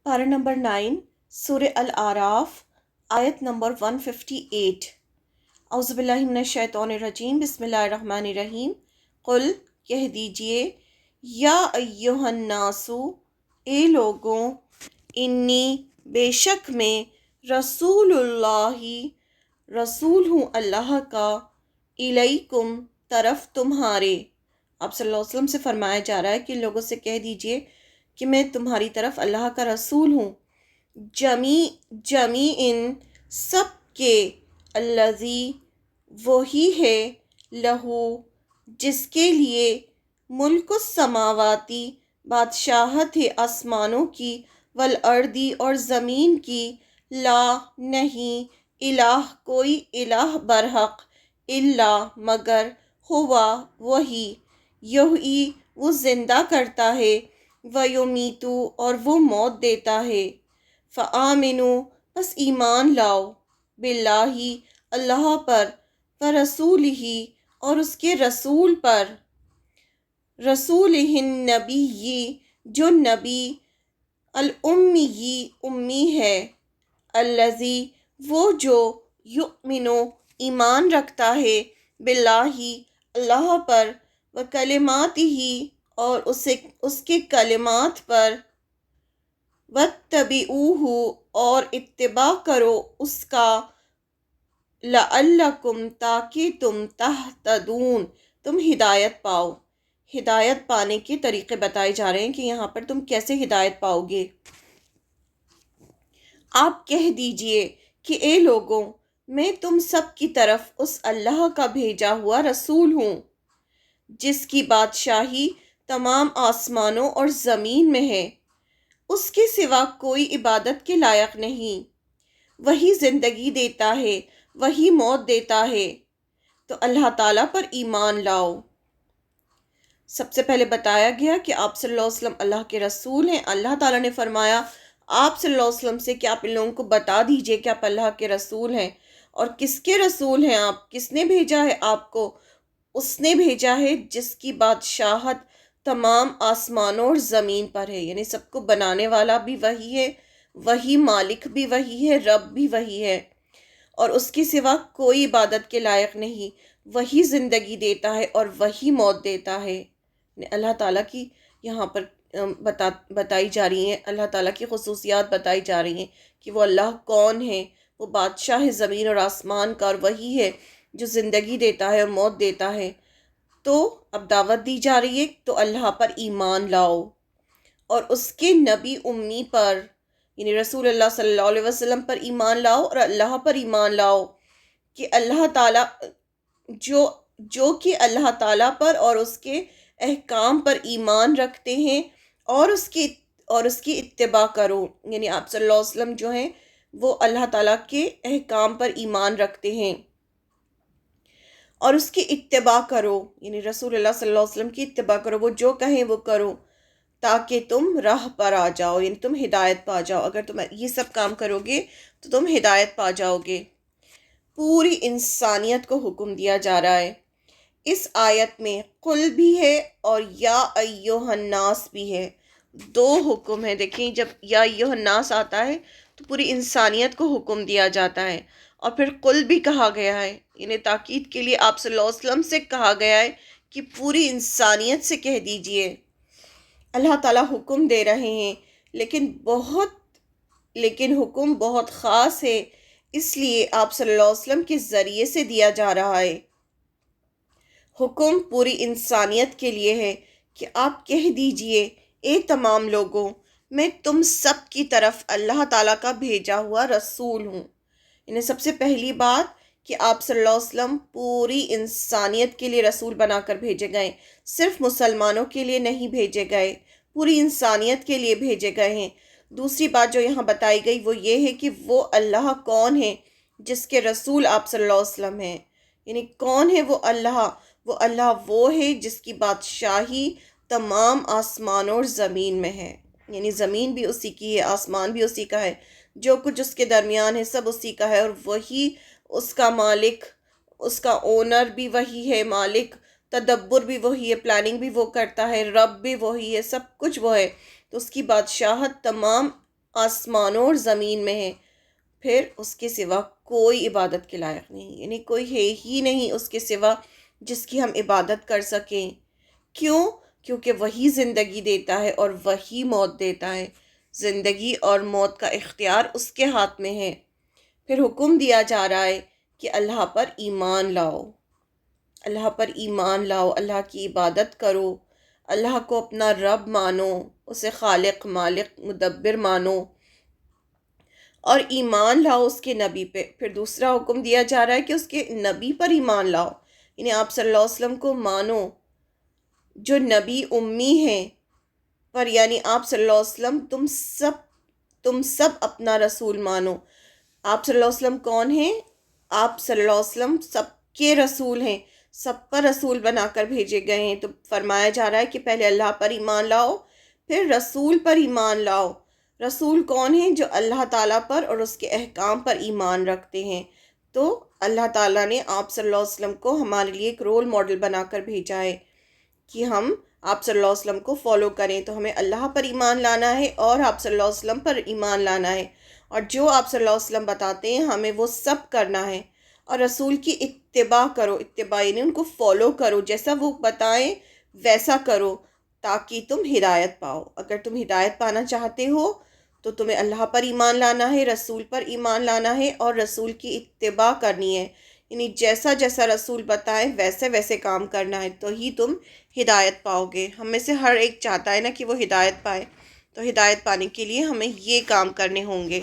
पारा नंबर 9 सूरह अल आराफ आयत नंबर 158। औज़ुबिल्लाहि मिनश्शैतानिर्रजीम बिस्मिल्लाहिर्रहमानिर्रहीम। कुल कह दीजिए, या अय्युहन्नासु ए लोगों, इन्नी बेशक मैं रसूलुल्लाही रसूल हूँ अल्लाह का, इलैकुम तरफ तुम्हारे। आप सल्लल्लाहु अलैहि वसल्लम से फरमाया जा रहा है कि लोगों से कह दीजिए कि मैं तुम्हारी तरफ अल्लाह का रसूल हूँ। जमी जमी इन सब के, अल्लज़ी वही है, लहू जिसके लिए, मुल्कुस समावाती बादशाहत है आसमानों की, वल अर्दी और ज़मीन की, ला नहीं, इलाह कोई इलाह बरहक, इल्ला मगर, हुआ वही, यही वो जिंदा करता है, वयुमीतु और वो मौत देता है। फ़आमिनु बस ईमान लाओ, बिल्लाही अल्लाह पर, व रसूलिही और उसके रसूल पर, रसूलिहिन नबी जो नबी, अल उम्मी उम्मी है, अल्लज़ी वो जो, युमिनो ईमान रखता है, बिल्लाही अल्लाह पर, व कलिमातिही और उसे उसके कलिमात पर, वत्तबिऊहु और इत्तिबा करो उसका, लअल्लकुम ताकि तुम तहतदून तुम हिदायत पाओ। हिदायत पाने के तरीके बताए जा रहे हैं कि यहाँ पर तुम कैसे हिदायत पाओगे। आप कह दीजिए कि ए लोगों, मैं तुम सब की तरफ उस अल्लाह का भेजा हुआ रसूल हूँ जिसकी बादशाही तमाम आसमानों और ज़मीन में है, उसके सिवा कोई इबादत के लायक नहीं, वही ज़िंदगी देता है, वही मौत देता है, तो अल्लाह ताला पर ईमान लाओ। सबसे पहले बताया गया कि आप सल्लल्लाहु अलैहि वसल्लम अल्लाह के रसूल हैं। अल्लाह ताला ने फरमाया आप सल्लल्लाहु अलैहि वसल्लम से कि आप इन लोगों को बता दीजिए कि आप अल्लाह के रसूल हैं। और किसके रसूल हैं आप? किसने भेजा है आपको? उसने भेजा है जिसकी बादशाहत तमाम आसमानों और ज़मीन पर है, यानी सबको बनाने वाला भी वही है, वही मालिक भी वही है, रब भी वही है, और उसके सिवा कोई इबादत के लायक नहीं, वही ज़िंदगी देता है और वही मौत देता है। अल्लाह ताला की यहाँ पर बताई जा रही हैं, अल्लाह ताला की खुसूसियात बताई जा रही हैं कि वो अल्लाह कौन है। वो बादशाह है ज़मीन और आसमान का, और वही है जो ज़िंदगी देता है और मौत देता है। तो अब दावत दी जा रही है, तो अल्लाह पर ईमान लाओ और उसके नबी उम्मी पर, यानी रसूलुल्लाह सल्लल्लाहु अलैहि वसल्लम पर ईमान लाओ और अल्लाह पर ईमान लाओ कि अल्लाह ताला जो जो कि अल्लाह ताला पर और उसके अहकाम पर ईमान रखते हैं और उसकी इत्तिबा करो, यानी आप सल्लल्लाहु अलैहि वसल्लम जो हैं वो अल्लाह ताला के अहकाम पर ईमान रखते हैं और उसकी इत्तिबा करो, यानी रसूलुल्लाह सल्लल्लाहु अलैहि वसल्लम की इत्तिबा करो, वो जो कहें वो करो, ताकि तुम राह पर आ जाओ, यानी तुम हिदायत पा जाओ। अगर तुम ये सब काम करोगे तो तुम हिदायत पा जाओगे। पूरी इंसानियत को हुक्म दिया जा रहा है। इस आयत में कुल भी है और या अय्युहन्नास भी है, दो हुक्म है। देखिए, जब या अय्युहन्नास आता है तो पूरी इंसानियत को हुक्म दिया जाता है, और फिर कुल भी कहा गया है, इन्हें ताकीद के लिए आप सल्लल्लाहु अलैहि वसल्लम से कहा गया है कि पूरी इंसानियत से कह दीजिए। अल्लाह ताला हुक्म दे रहे हैं, लेकिन हुक्म बहुत ख़ास है, इसलिए आप सल्लल्लाहु अलैहि वसल्लम के ज़रिए से दिया जा रहा है। हुक्म पूरी इंसानियत के लिए है कि आप कह दीजिए, ए तमाम लोगों, मैं तुम सब की तरफ अल्लाह ताला का भेजा हुआ रसूल हूँ। इन्हें सबसे पहली बात कि आप सल्लल्लाहु अलैहि वसल्लम पूरी इंसानियत के लिए रसूल बनाकर भेजे गए, सिर्फ मुसलमानों के लिए नहीं भेजे गए, पूरी इंसानियत के लिए भेजे गए हैं। दूसरी बात जो यहाँ बताई गई वो ये है कि वो अल्लाह कौन है जिसके रसूल आप सल्लल्लाहु अलैहि वसल्लम हैं, यानी कौन है वो अल्लाह? वो अल्लाह वो है जिसकी बादशाही तमाम आसमानों और ज़मीन में है, यानी ज़मीन भी उसी की है, आसमान भी उसी का है, जो कुछ उसके दरमियान है सब उसी का है, और वही उसका मालिक, उसका ओनर भी वही है, मालिक, तदब्बुर भी वही है, प्लानिंग भी वो करता है, रब भी वही है, सब कुछ वो है। तो उसकी बादशाहत तमाम آسمانوں اور زمین میں ہے، پھر اس کے سوا کوئی عبادت کے لائق نہیں، یعنی کوئی ہے ہی نہیں اس کے سوا جس کی ہم عبادت کر سکیں۔ کیوں؟ کیونکہ وہی زندگی دیتا ہے اور وہی موت دیتا ہے، زندگی اور موت کا اختیار اس کے ہاتھ میں ہے۔ پھر حکم دیا جا رہا ہے کہ اللہ پر ایمان لاؤ، اللہ پر ایمان لاؤ، اللہ کی عبادت کرو، اللہ کو اپنا رب مانو، اسے خالق مالک مدبر مانو، اور ایمان لاؤ اس کے نبی پہ۔ پھر دوسرا حکم دیا جا رہا ہے کہ اس کے نبی پر ایمان لاؤ، یعنی آپ صلی اللہ علیہ وسلم کو مانو جو نبی امی ہیں، پر یعنی آپ صلی اللہ علیہ وسلم تم سب اپنا رسول مانو۔ آپ صلی اللہ علیہ وسلم کون ہیں؟ آپ صلی اللہ علیہ وسلم سب کے رسول ہیں، سب پر رسول بنا کر بھیجے گئے ہیں۔ تو فرمایا جا رہا ہے کہ پہلے اللہ پر ایمان لاؤ، پھر رسول پر ایمان لاؤ۔ رسول کون ہیں؟ جو اللہ تعالیٰ پر اور اس کے احکام پر ایمان رکھتے ہیں۔ تو اللہ تعالیٰ نے آپ صلی اللہ علیہ وسلم کو ہمارے لیے ایک رول ماڈل بنا کر بھیجا ہے کہ ہم آپ صلی اللہ علیہ وسلم کو فالو کریں۔ تو ہمیں اللہ پر ایمان لانا ہے اور آپ صلی اللہ علیہ وسلم پر ایمان لانا ہے، اور جو آپ صلی اللہ علیہ وسلم بتاتے ہیں ہمیں وہ سب کرنا ہے، اور رسول کی اتباع کرو، اتباع یعنی ان کو فالو کرو، جیسا وہ بتائیں ویسا کرو تاکہ تم ہدایت پاؤ۔ اگر تم ہدایت پانا چاہتے ہو تو تمہیں اللہ پر ایمان لانا ہے، رسول پر ایمان لانا ہے، اور رسول کی اتباع کرنی ہے، یعنی جیسا جیسا رسول بتائیں ویسے ویسے کام کرنا ہے، تو ہی تم ہدایت پاؤ گے۔ ہم میں سے ہر ایک چاہتا ہے نا کہ وہ ہدایت پائے، تو ہدایت پانے کے لیے ہمیں یہ کام کرنے ہوں گے۔